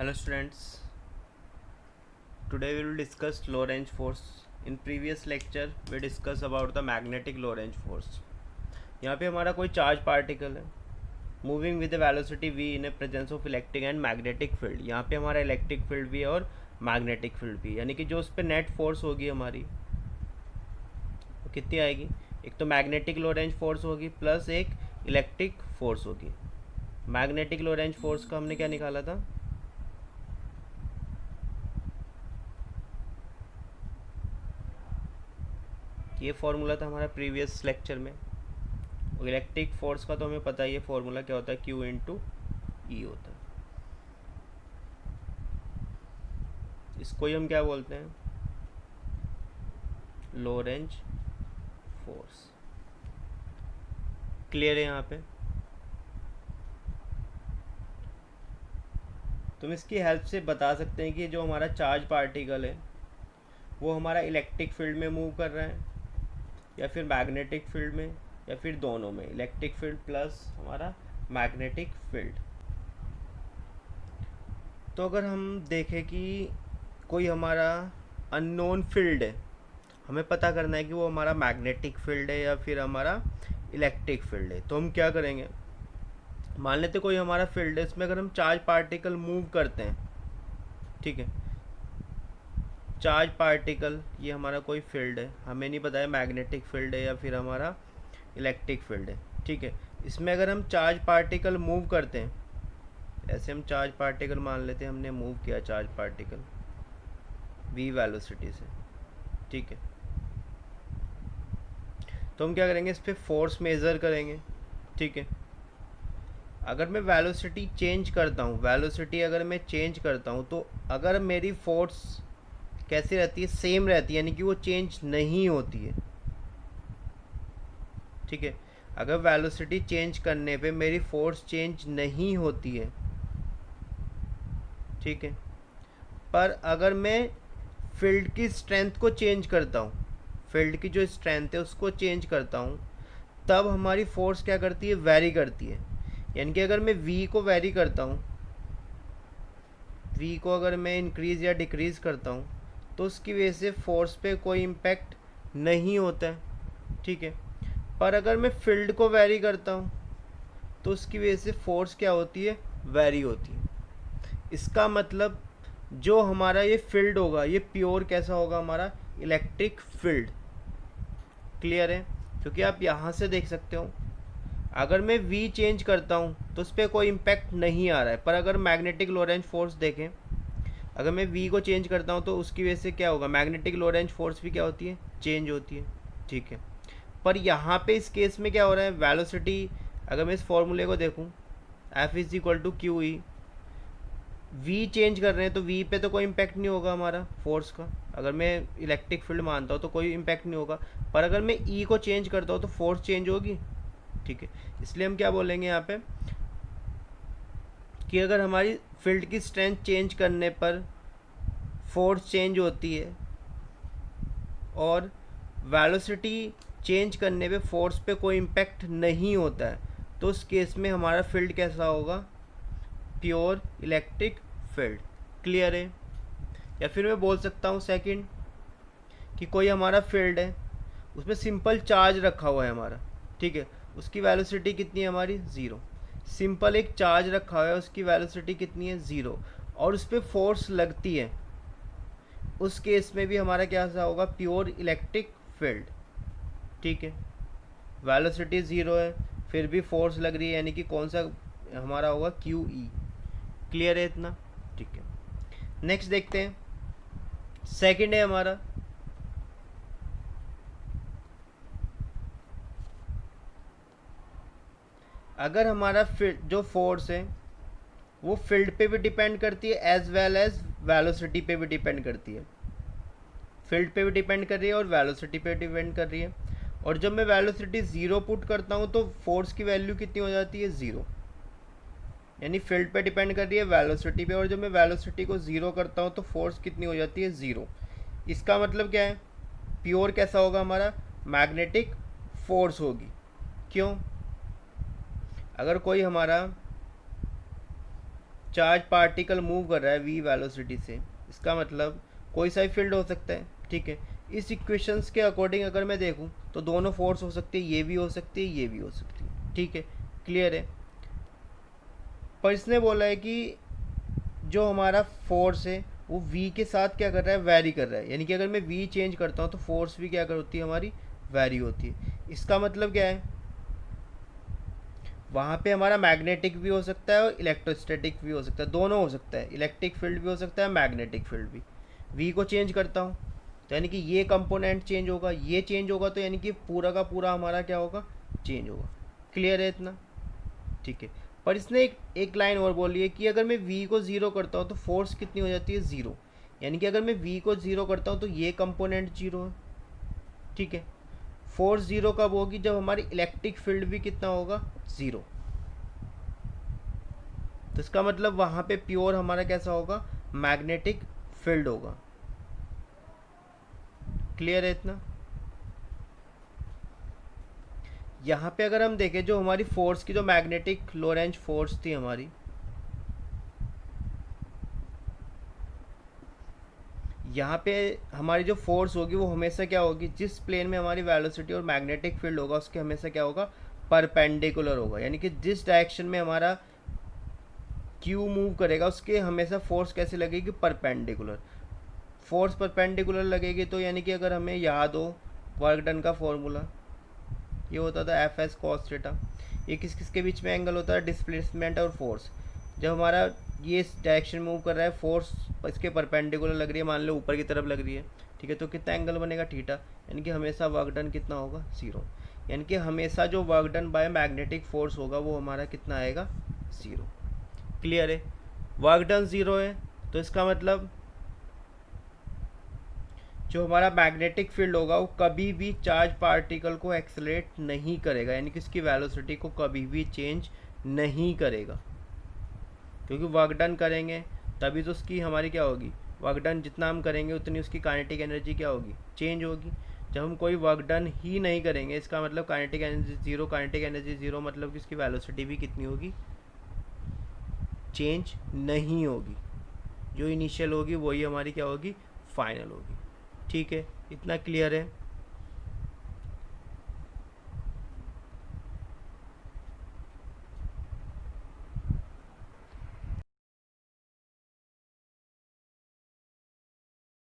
Hello students, today we will discuss Lorentz force. In previous lecture we discuss about the magnetic Lorentz force. यहाँ पे हमारा कोई charge particle है moving with velocity v in A presence of electric and magnetic field. यहाँ पे हमारा electric field भी है और मैग्नेटिक फील्ड भी, यानी कि जो उस पर नेट फोर्स होगी हमारी वो कितनी आएगी. एक तो मैग्नेटिक लोरेंज फोर्स होगी प्लस एक इलेक्ट्रिक फोर्स होगी. मैग्नेटिक लोरेंज फोर्स का हमने क्या निकाला था, ये फॉर्मूला था हमारा प्रीवियस लेक्चर में. इलेक्ट्रिक फोर्स का तो हमें पता ही है फॉर्मूला क्या होता है, Q इंटू ई होता है. इसको ही हम क्या बोलते हैं, लोरेंज फोर्स. क्लियर है यहाँ पे. तुम इसकी हेल्प से बता सकते हैं कि जो हमारा चार्ज पार्टिकल है वो हमारा इलेक्ट्रिक फील्ड में मूव कर रहा है या फिर मैग्नेटिक फील्ड में या फिर दोनों में, इलेक्ट्रिक फील्ड प्लस हमारा मैग्नेटिक फील्ड. तो अगर हम देखें कि कोई हमारा अननोन फील्ड है, हमें पता करना है कि वो हमारा मैग्नेटिक फील्ड है या फिर हमारा इलेक्ट्रिक फील्ड है, तो हम क्या करेंगे, मान लेते कोई हमारा फील्ड है, इसमें अगर हम चार्ज पार्टिकल मूव करते हैं, ठीक है, चार्ज पार्टिकल ये हमारा कोई फील्ड है, हमें नहीं पता है मैग्नेटिक फील्ड है या फिर हमारा इलेक्ट्रिक फील्ड है, ठीक है. इसमें अगर हम चार्ज पार्टिकल मूव करते हैं, ऐसे हम चार्ज पार्टिकल मान लेते हैं, हमने मूव किया चार्ज पार्टिकल v वेलोसिटी से, ठीक है, तो हम क्या करेंगे, इस पर फोर्स मेज़र करेंगे, ठीक है. अगर मैं वेलोसिटी चेंज करता हूँ, वेलोसिटी अगर मैं चेंज करता हूँ तो अगर मेरी फोर्स कैसी रहती है, सेम रहती है, यानी कि वो चेंज नहीं होती है, ठीक है. अगर वेलोसिटी चेंज करने पे मेरी फोर्स चेंज नहीं होती है, ठीक है, पर अगर मैं फील्ड की स्ट्रेंथ को चेंज करता हूँ, फील्ड की जो स्ट्रेंथ है उसको चेंज करता हूँ, तब हमारी फोर्स क्या करती है, वेरी करती है. यानी कि अगर मैं v को वेरी करता हूँ, v को अगर मैं इंक्रीज़ या डिक्रीज़ करता हूँ तो उसकी वजह से फोर्स पे कोई इम्पैक्ट नहीं होता है, ठीक है. पर अगर मैं फील्ड को वेरी करता हूँ तो उसकी वजह से फोर्स क्या होती है, वेरी होती है. इसका मतलब जो हमारा ये फील्ड होगा ये प्योर कैसा होगा, हमारा इलेक्ट्रिक फील्ड. क्लियर है, क्योंकि आप यहाँ से देख सकते हो अगर मैं v चेंज करता हूँ तो उस पर कोई इम्पैक्ट नहीं आ रहा है, पर अगर मैग्नेटिक लोरेंज फोर्स देखें, अगर मैं v को चेंज करता हूँ तो उसकी वजह से क्या होगा, मैग्नेटिक लोरेंज फोर्स भी क्या होती है, चेंज होती है, ठीक है. पर यहाँ पे इस केस में क्या हो रहा है, वेलोसिटी अगर मैं इस फॉर्मूले को देखूँ, F is equal to q e, v change कर रहे हैं तो v पे तो कोई इम्पैक्ट नहीं होगा हमारा फोर्स का, अगर मैं इलेक्ट्रिक फील्ड मानता हूँ तो कोई इम्पैक्ट नहीं होगा. पर अगर मैं e को चेंज करता हूँ तो फोर्स चेंज होगी, ठीक है. इसलिए हम क्या बोलेंगे यहाँ पे कि अगर हमारी फील्ड की स्ट्रेंथ चेंज करने पर फोर्स चेंज होती है और वेलोसिटी चेंज करने पे फोर्स पे कोई इम्पैक्ट नहीं होता है, तो उस केस में हमारा फील्ड कैसा होगा, प्योर इलेक्ट्रिक फील्ड. क्लियर है. या फिर मैं बोल सकता हूँ सेकंड कि कोई हमारा फील्ड है, उसमें सिंपल चार्ज रखा हुआ है हमारा, ठीक है, उसकी वेलोसिटी कितनी है हमारी, ज़ीरो. सिंपल एक चार्ज रखा हुआ है, उसकी वेलोसिटी कितनी है, ज़ीरो, और उस पर फोर्स लगती है, उस केस में भी हमारा क्या सा होगा, प्योर इलेक्ट्रिक फील्ड, ठीक है. वेलोसिटी ज़ीरो है फिर भी फोर्स लग रही है, यानी कि कौन सा हमारा होगा, क्यू ई. क्लियर है इतना, ठीक है. नेक्स्ट देखते हैं, सेकंड है हमारा अगर हमारा जो फोर्स है वो फील्ड पे भी डिपेंड करती है एज वेल एज वेलोसिटी पे भी डिपेंड करती है. फील्ड पे भी डिपेंड कर रही है और वेलोसिटी पे डिपेंड कर रही है. और जब मैं वेलोसिटी ज़ीरो पुट करता हूँ तो फोर्स की वैल्यू कितनी हो जाती है, ज़ीरो. यानी फील्ड पे डिपेंड कर रही है वेलोसिटी पे, और जब मैं वेलोसिटी को ज़ीरो करता हूँ तो फोर्स कितनी हो जाती है, ज़ीरो. इसका मतलब क्या है, प्योर कैसा होगा हमारा, मैग्नेटिक फोर्स होगी. क्यों, अगर कोई हमारा चार्ज पार्टिकल मूव कर रहा है v वेलोसिटी से, इसका मतलब कोई सा भी फील्ड हो सकता है, ठीक है। इस इक्वेशंस के अकॉर्डिंग अगर मैं देखूं तो दोनों फोर्स हो सकती है, ये भी हो सकती है, ये भी हो सकती है, ठीक है, क्लियर है। पर इसने बोला है कि जो हमारा फोर्स है वो v के साथ क्या कर रहा है, वैरी कर रहा है, यानी कि अगर मैं v चेंज करता हूँ तो फोर्स भी क्या कर होती है हमारी, वैरी होती है। इसका मतलब क्या है, वहाँ पे हमारा मैग्नेटिक भी हो सकता है और इलेक्ट्रोस्टैटिक भी हो सकता है, दोनों हो सकता है, इलेक्ट्रिक फील्ड भी हो सकता है, मैग्नेटिक फील्ड भी। v को चेंज करता हूँ तो यानी कि ये कंपोनेंट चेंज होगा, ये चेंज होगा, तो यानी कि पूरा का पूरा हमारा क्या होगा, चेंज होगा। क्लियर है इतना, ठीक है। पर इसने एक लाइन और बोली है कि अगर मैं v को ज़ीरो करता हूँ तो फोर्स कितनी हो जाती है, ज़ीरो। यानी कि अगर मैं v को ज़ीरो करता हूँ तो ये कंपोनेंट ज़ीरो है, ठीक है। फोर्स ज़ीरो कब होगी, जब हमारी इलेक्ट्रिक फील्ड भी कितना होगा, ज़ीरो। तो इसका मतलब वहाँ पे प्योर हमारा कैसा होगा, मैग्नेटिक फील्ड होगा। क्लियर है इतना। यहाँ पे अगर हम देखें जो हमारी फोर्स की जो मैग्नेटिक लोरेंज फोर्स थी हमारी, यहाँ पे हमारी जो फोर्स होगी वो हमेशा क्या होगी, जिस प्लेन में हमारी वेलोसिटी और मैग्नेटिक फील्ड होगा उसके हमेशा क्या होगा, परपेंडिकुलर होगा। यानी कि जिस डायरेक्शन में हमारा क्यू मूव करेगा उसके हमेशा फोर्स कैसे लगेगी, परपेंडिकुलर। फोर्स परपेंडिकुलर लगेगी तो यानी कि अगर हमें याद हो वर्क डन का फॉर्मूला, ये होता था एफ एस कॉस थीटा। ये किस किस के बीच में एंगल होता है, डिस्प्लेसमेंट और फोर्स। जब हमारा ये इस डायरेक्शन मूव कर रहा है, फोर्स इसके परपेंडिकुलर लग रही है, मान लो ऊपर की तरफ लग रही है, ठीक है, तो कितना एंगल बनेगा, थीटा। यानी कि हमेशा वर्क डन कितना होगा, ज़ीरो। यानी कि हमेशा जो work done by magnetic force होगा वो हमारा कितना आएगा, ज़ीरो। क्लियर है। वर्क डन ज़ीरो है तो इसका मतलब जो हमारा मैग्नेटिक फील्ड होगा वो कभी भी चार्ज पार्टिकल को एक्सेलरेट नहीं करेगा, यानी कि इसकी वेलोसिटी को कभी भी चेंज नहीं करेगा, क्योंकि वर्क डन करेंगे तभी तो उसकी हमारी क्या होगी, वर्क डन जितना हम करेंगे उतनी उसकी काइनेटिक एनर्जी क्या होगी, चेंज होगी। जब हम कोई वर्क डन ही नहीं करेंगे इसका मतलब kinetic energy zero, kinetic energy zero मतलब कि उसकी वेलोसिटी भी कितनी होगी, चेंज नहीं होगी। जो इनिशियल होगी वही हमारी क्या होगी, फाइनल होगी। ठीक है, इतना क्लियर है।